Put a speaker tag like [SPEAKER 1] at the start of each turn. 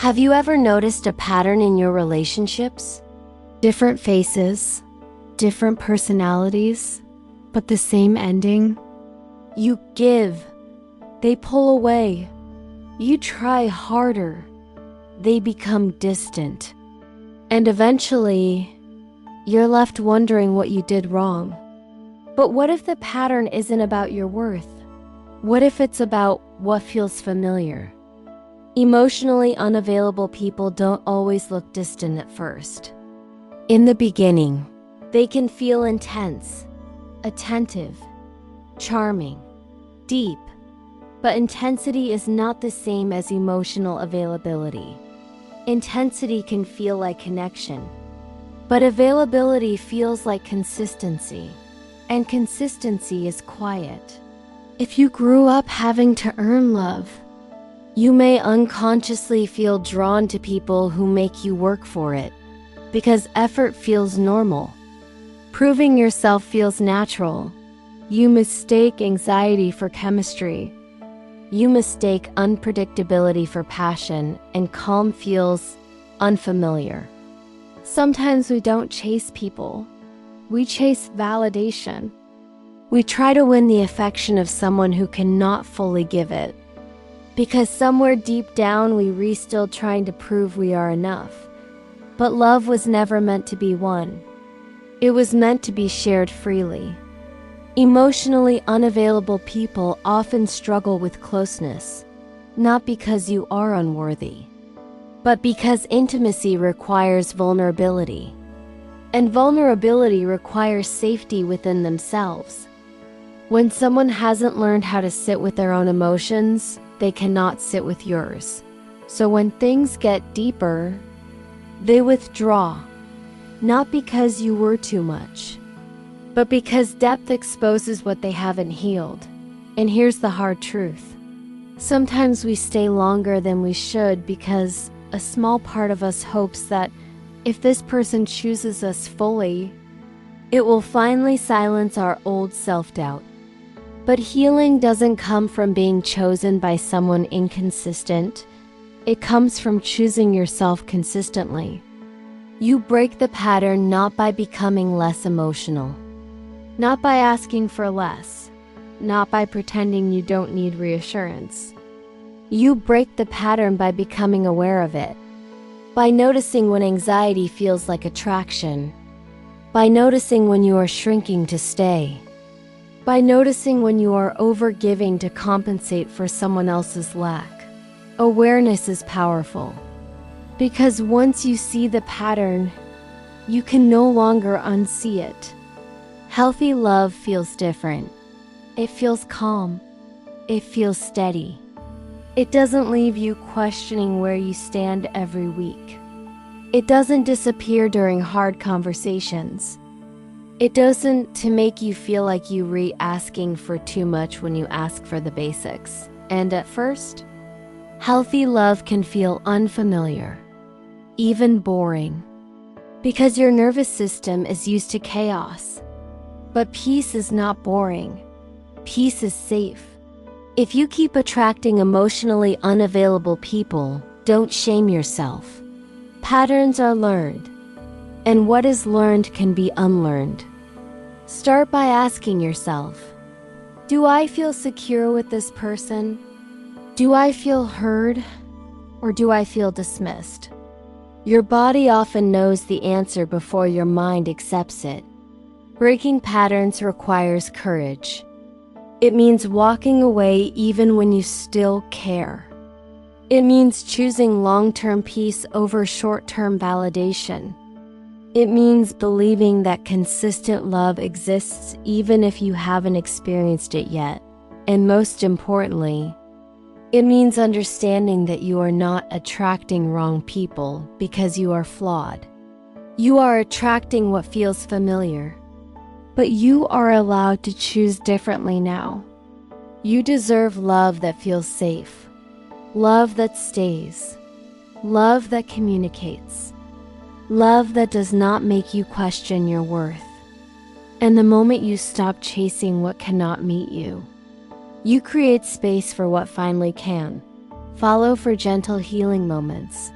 [SPEAKER 1] Have you ever noticed a pattern in your relationships?
[SPEAKER 2] Different faces, different personalities, but the same ending.
[SPEAKER 1] You give, they pull away. You try harder, they become distant. And eventually, you're left wondering what you did wrong. But what if the pattern isn't about your worth? What if it's about what feels familiar? Emotionally unavailable people don't always look distant at first. In the beginning, they can feel intense, attentive, charming, deep, but intensity is not the same as emotional availability. Intensity can feel like connection, but availability feels like consistency, and consistency is quiet.
[SPEAKER 2] If you grew up having to earn love,
[SPEAKER 1] you may unconsciously feel drawn to people who make you work for it, because effort feels normal. Proving yourself feels natural. You mistake anxiety for chemistry. You mistake unpredictability for passion, and calm feels unfamiliar.
[SPEAKER 2] Sometimes we don't chase people. We chase validation.
[SPEAKER 1] We try to win the affection of someone who cannot fully give it. Because somewhere deep down we're still trying to prove we are enough. But love was never meant to be won. It was meant to be shared freely. Emotionally unavailable people often struggle with closeness, not because you are unworthy, but because intimacy requires vulnerability. And vulnerability requires safety within themselves. When someone hasn't learned how to sit with their own emotions, they cannot sit with yours. So when things get deeper, they withdraw, not because you were too much, but because depth exposes what they haven't healed. And here's the hard truth. Sometimes we stay longer than we should because a small part of us hopes that if this person chooses us fully, it will finally silence our old self-doubt. But healing doesn't come from being chosen by someone inconsistent. It comes from choosing yourself consistently. You break the pattern not by becoming less emotional, not by asking for less, not by pretending you don't need reassurance. You break the pattern by becoming aware of it, by noticing when anxiety feels like attraction, by noticing when you are shrinking to stay, by noticing when you are overgiving to compensate for someone else's lack. Awareness is powerful, because once you see the pattern, you can no longer unsee it. Healthy love feels different. It feels calm. It feels steady. It doesn't leave you questioning where you stand every week. It doesn't disappear during hard conversations. It doesn't to make you feel like you re-asking for too much when you ask for the basics. And at first, healthy love can feel unfamiliar, even boring, because your nervous system is used to chaos. But peace is not boring. Peace is safe. If you keep attracting emotionally unavailable people, don't shame yourself. Patterns are learned, and what is learned can be unlearned. Start by asking yourself, do I feel secure with this person? Do I feel heard, or do I feel dismissed? Your body often knows the answer before your mind accepts it. Breaking patterns requires courage. It means walking away even when you still care. It means choosing long-term peace over short-term validation. It means believing that consistent love exists even if you haven't experienced it yet. And most importantly, it means understanding that you are not attracting wrong people because you are flawed. You are attracting what feels familiar. But you are allowed to choose differently now. You deserve love that feels safe, love that stays, love that communicates, love that does not make you question your worth. And the moment you stop chasing what cannot meet you, you create space for what finally can. Follow for gentle healing moments.